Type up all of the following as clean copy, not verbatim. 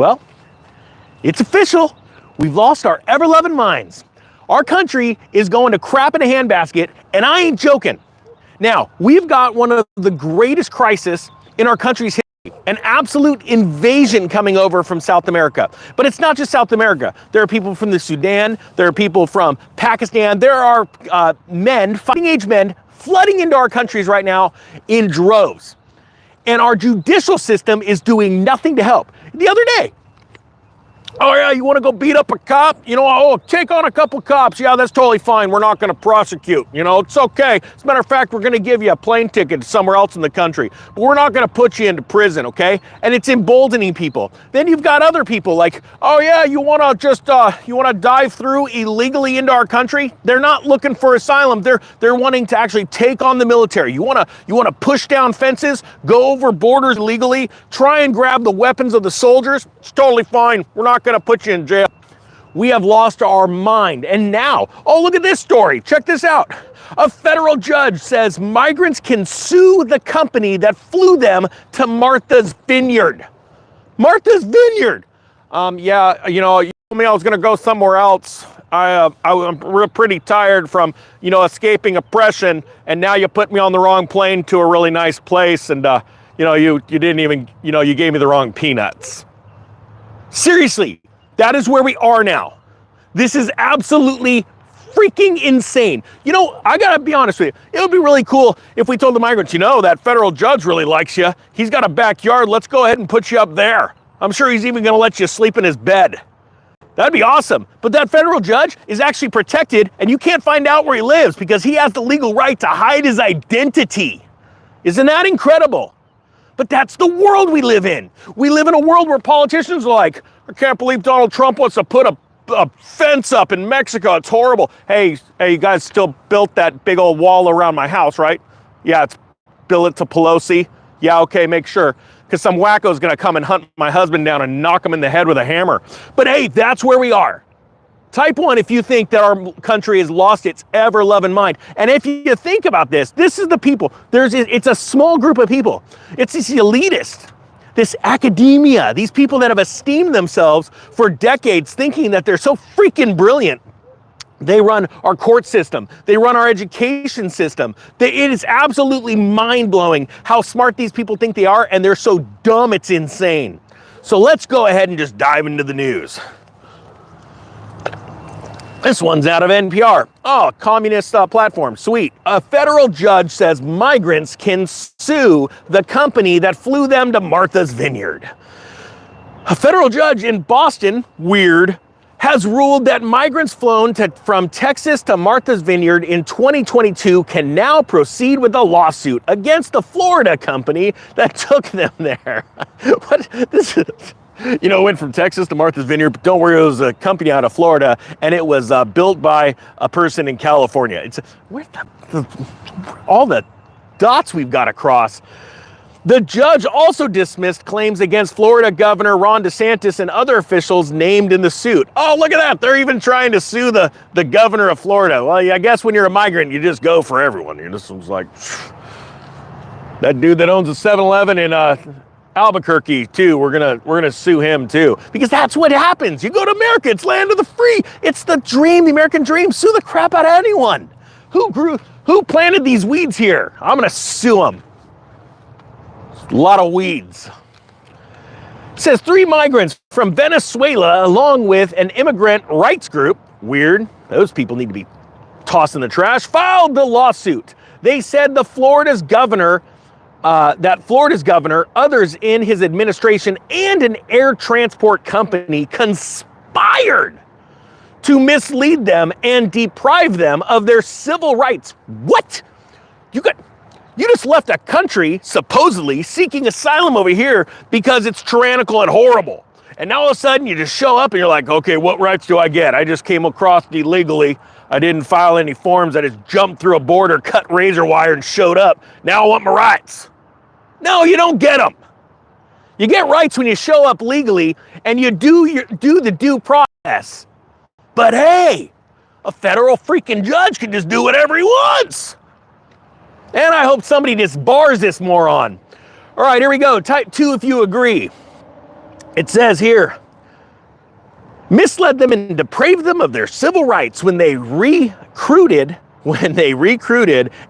Well, it's official. We've lost our ever-loving minds. Our country is going to crap in a handbasket, and I ain't joking. Now, we've got one of the greatest crises in our country's history, an absolute invasion coming over from South America. But it's not just South America. There are people from the Sudan, there are people from Pakistan, there are men, fighting-age men, flooding into our countries right now in droves. And our judicial system is doing nothing to help. The other day, oh yeah, you want to go beat up a cop? You know, oh, take on a couple cops. Yeah, that's totally fine. We're not going to prosecute. You know, it's okay. As a matter of fact, we're going to give you a plane ticket somewhere else in the country. But we're not going to put you into prison, okay? And it's emboldening people. Then you've got other people like, oh yeah, you want to just, you want to dive through illegally into our country? They're not looking for asylum. They're wanting to actually take on the military. You want to push down fences, go over borders illegally, try and grab the weapons of the soldiers? It's totally fine. We're not going to put you in jail. We have lost our mind. And now, oh, look at this story. Check this out. A federal judge says migrants can sue the company that flew them to Martha's Vineyard. Martha's Vineyard. Yeah, you know, you told me I was going to go somewhere else. I'm pretty tired from, you know, escaping oppression, and now you put me on the wrong plane to a really nice place, and you know, you didn't even, you know, you gave me the wrong peanuts. Seriously, that is where we are now. This is absolutely freaking insane. You know, I gotta be honest with you. It would be really cool if we told the migrants, you know, that federal judge really likes you. He's got a backyard. Let's go ahead and put you up there. I'm sure he's even gonna let you sleep in his bed. That'd be awesome. But that federal judge is actually protected, and you can't find out where he lives because he has the legal right to hide his identity. Isn't that incredible? But that's the world we live in. We live in a world where politicians are like, I can't believe Donald Trump wants to put a fence up in Mexico. It's horrible. Hey, you guys still built that big old wall around my house, right? Yeah, it's built it to Pelosi. Yeah, okay, make sure. Because some wacko's gonna come and hunt my husband down and knock him in the head with a hammer. But hey, that's where we are. Type 1 if you think that our country has lost its ever-loving mind. And if you think about this, this is the people. It's a small group of people. It's this elitist, this academia, these people that have esteemed themselves for decades thinking that they're so freaking brilliant. They run our court system. They run our education system. It is absolutely mind-blowing how smart these people think they are, and they're so dumb it's insane. So let's go ahead and just dive into the news. This one's out of NPR. Oh, communist platform. Sweet. A federal judge says migrants can sue the company that flew them to Martha's Vineyard. A federal judge in Boston, weird, has ruled that migrants flown from Texas to Martha's Vineyard in 2022 can now proceed with a lawsuit against the Florida company that took them there. What? This is... You know, went from Texas to Martha's Vineyard, but don't worry, it was a company out of Florida, and it was built by a person in California. It's where all the dots we've got to cross. The judge also dismissed claims against Florida Governor Ron DeSantis and other officials named in the suit. Oh, look at that. They're even trying to sue the governor of Florida. Well, I guess when you're a migrant, you just go for everyone. You just was like, that dude that owns a 7-Eleven in Albuquerque too. We're gonna sue him too, because that's what happens. You go to America, it's land of the free. It's the dream, the American dream. Sue the crap out of anyone. Who planted these weeds here? I'm gonna sue them. A lot of weeds. It says 3 migrants from Venezuela, along with an immigrant rights group, weird, those people need to be tossed in the trash, filed the lawsuit. They said Florida's governor, others in his administration, and an air transport company conspired to mislead them and deprive them of their civil rights. What? You just left a country, supposedly, seeking asylum over here because it's tyrannical and horrible. And now all of a sudden you just show up and you're like, okay, what rights do I get? I just came across illegally. I didn't file any forms. I just jumped through a border, cut razor wire, and showed up. Now I want my rights. No, you don't get them. You get rights when you show up legally and you do the due process. But hey, a federal freaking judge can just do whatever he wants. And I hope somebody just bars this moron. All right, here we go. Type 2 if you agree. It says here, misled them and depraved them of their civil rights when they recruited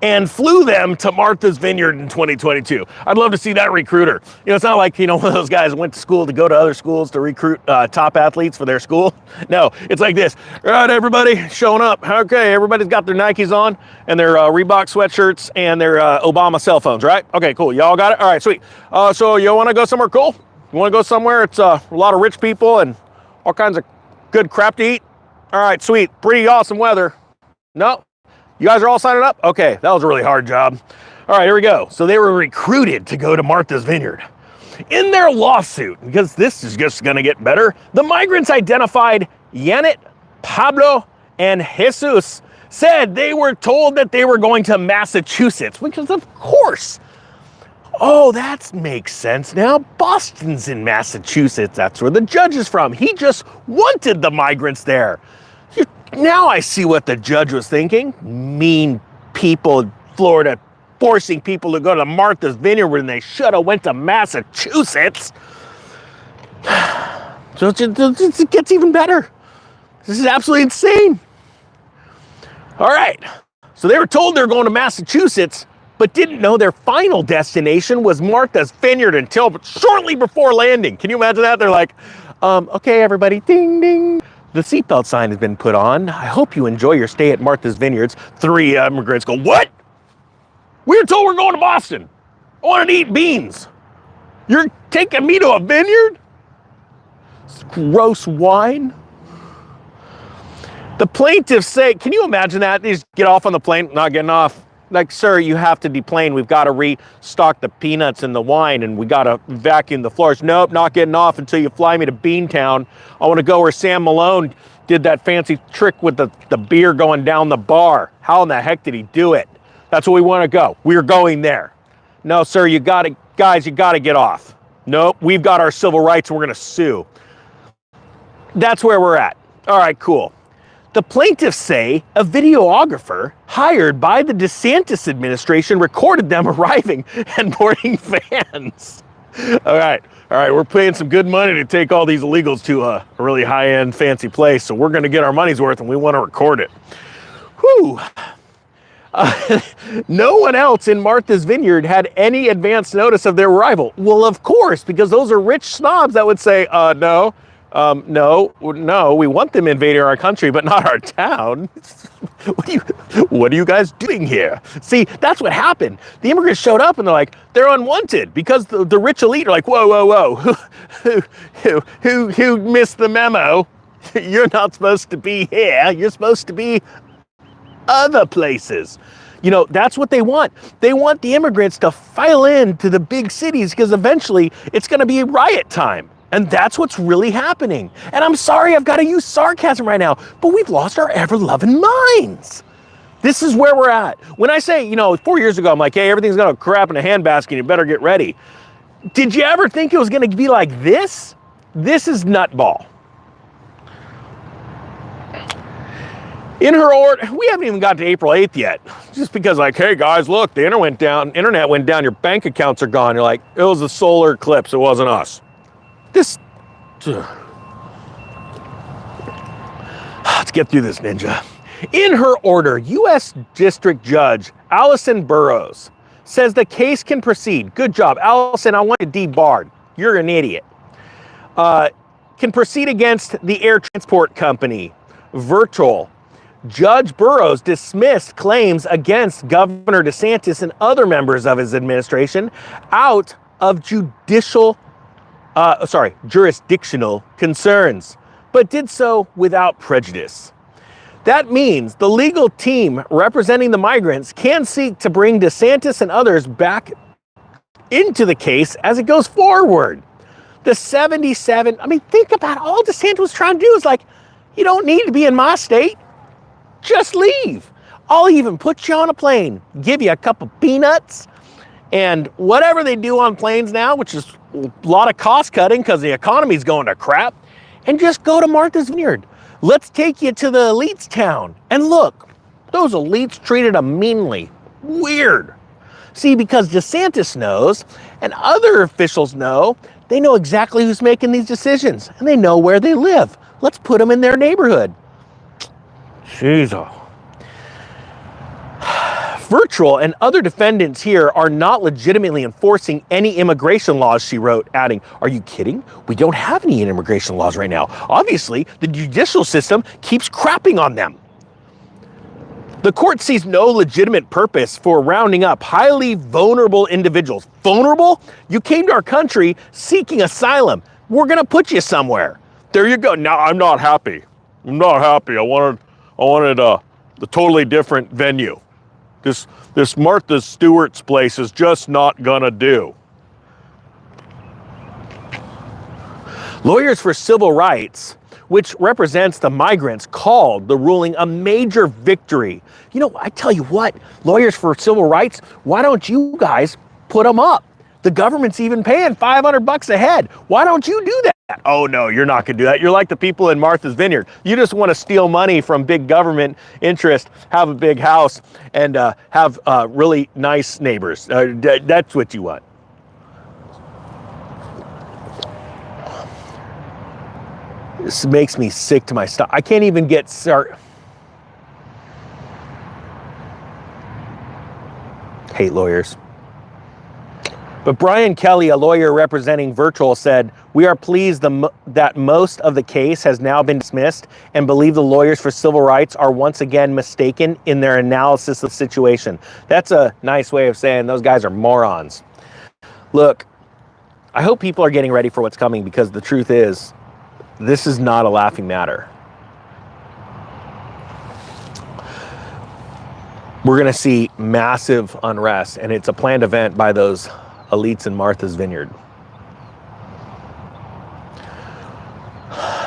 and flew them to Martha's Vineyard in 2022. I'd love to see that recruiter. You know, it's not like, you know, one of those guys went to school to go to other schools to recruit top athletes for their school. No, it's like this. All right, everybody showing up. Okay, everybody's got their Nikes on and their Reebok sweatshirts and their Obama cell phones, right? Okay, cool. Y'all got it? All right, sweet. So you want to go somewhere cool? You want to go somewhere it's a lot of rich people and all kinds of good crap to eat? All right, sweet. Pretty awesome weather. No? You guys are all signing up? Okay, that was a really hard job. All right, here we go. So they were recruited to go to Martha's Vineyard. In their lawsuit, because this is just gonna get better, the migrants identified Janet, Pablo, and Jesus said they were told that they were going to Massachusetts, because of course. Oh, that makes sense now. Boston's in Massachusetts. That's where the judge is from. He just wanted the migrants there. Now I see what the judge was thinking. Mean people in Florida forcing people to go to Martha's Vineyard when they should have went to Massachusetts. So it gets even better. This is absolutely insane. All right. So they were told they were going to Massachusetts, but didn't know their final destination was Martha's Vineyard until shortly before landing. Can you imagine that? They're like, okay, everybody, ding, ding. The seatbelt sign has been put on. I hope you enjoy your stay at Martha's Vineyards. 3 immigrants go, what? We were told we're going to Boston. I want to eat beans. You're taking me to a vineyard? It's gross wine. The plaintiffs say, can you imagine that? They just get off on the plane, not getting off. Like, sir, you have to deplane. We've got to restock the peanuts and the wine, and we got to vacuum the floors. Nope, not getting off until you fly me to Beantown. I want to go where Sam Malone did that fancy trick with the beer going down the bar. How in the heck did he do it? That's where we want to go. We're going there. No, sir, you got to, guys, you got to get off. Nope, we've got our civil rights, and we're going to sue. That's where we're at. All right, cool. The plaintiffs say a videographer hired by the DeSantis administration recorded them arriving and boarding vans. All right, we're paying some good money to take all these illegals to a really high-end fancy place, so we're going to get our money's worth and we want to record it. Whew. No one else in Martha's Vineyard had any advance notice of their arrival. Well, of course, because those are rich snobs that would say, no, we want them invading our country, but not our town. What are you guys doing here? See, that's what happened. The immigrants showed up and they're like, they're unwanted because the rich elite are like, whoa, who missed the memo? You're not supposed to be here. You're supposed to be other places. You know, that's what they want. They want the immigrants to file into the big cities because eventually it's going to be riot time. And that's what's really happening. And I'm sorry, I've got to use sarcasm right now, but we've lost our ever-loving minds. This is where we're at. When I say, 4 years ago, I'm like, hey, everything's going to crap in a handbasket, you better get ready. Did you ever think it was going to be like this? This is nutball. In her order, we haven't even got to April 8th yet. Just because like, hey guys, look, the internet went down, your bank accounts are gone. You're like, it was a solar eclipse, it wasn't us. Let's get through this, ninja. In her order, U.S. District Judge Allison Burroughs says the case can proceed. Good job, Allison, I want you debarred. You're an idiot. Can proceed against the air transport company, Virtual. Judge Burroughs dismissed claims against Governor DeSantis and other members of his administration out of jurisdictional concerns, but did so without prejudice. That means the legal team representing the migrants can seek to bring DeSantis and others back into the case as it goes forward. The 77, think about all DeSantis was trying to do is like, you don't need to be in my state. Just leave. I'll even put you on a plane, give you a cup of peanuts, and whatever they do on planes now, which is a lot of cost cutting because the economy's going to crap, and just go to Martha's Vineyard. Let's take you to the elites town. And look, those elites treated them meanly. Weird. See, because DeSantis knows and other officials know They know exactly who's making these decisions, and they know where they live. Let's put them in their neighborhood. Jesus. Virtual and other defendants here are not legitimately enforcing any immigration laws, she wrote, adding, "Are you kidding? We don't have any immigration laws right now. Obviously, the judicial system keeps crapping on them." The court sees no legitimate purpose for rounding up highly vulnerable individuals. Vulnerable? You came to our country seeking asylum. We're going to put you somewhere. There you go. Now, I'm not happy. I'm not happy. I wanted a totally different venue. This Martha Stewart's place is just not gonna do. Lawyers for Civil Rights, which represents the migrants, called the ruling a major victory. You know, I tell you what, Lawyers for Civil Rights, why don't you guys put them up? The government's even paying $500 a head. Why don't you do that? Oh no, you're not gonna do that. You're like the people in Martha's Vineyard. You just want to steal money from big government interest, have a big house, and have really nice neighbors. That's what you want. This makes me sick to my stomach. I can't even get started. Hate lawyers. But Brian Kelly, a lawyer representing Virtual, said, "We are pleased that most of the case has now been dismissed and believe the Lawyers for Civil Rights are once again mistaken in their analysis of the situation." That's a nice way of saying those guys are morons. Look, I hope people are getting ready for what's coming, because the truth is, this is not a laughing matter. We're going to see massive unrest, and it's a planned event by those elites in Martha's Vineyard.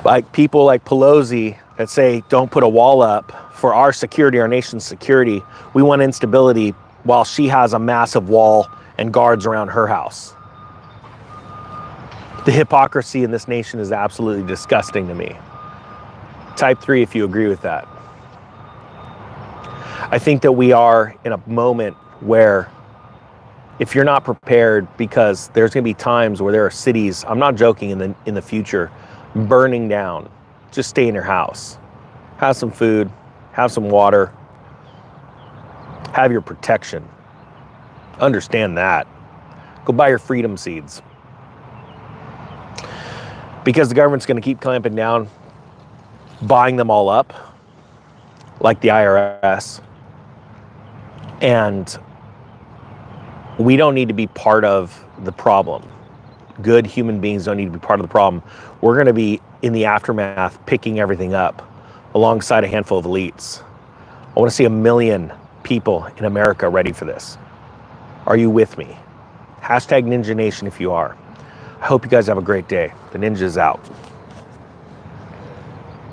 Like people like Pelosi that say, don't put a wall up for our security, our nation's security. We want instability, while she has a massive wall and guards around her house. The hypocrisy in this nation is absolutely disgusting to me. Type 3 if you agree with that. I think that we are in a moment where, if you're not prepared, because there's going to be times where there are cities, I'm not joking, in the future, burning down. Just stay in your house. Have some food, have some water, have your protection. Understand that. Go buy your freedom seeds. Because the government's going to keep clamping down, buying them all up, like the IRS. And we don't need to be part of the problem. Good human beings don't need to be part of the problem. We're going to be in the aftermath picking everything up alongside a handful of elites. I want to see 1 million people in America ready for this. Are you with me? #Ninja Nation if you are. I hope you guys have a great day. The Ninja's out.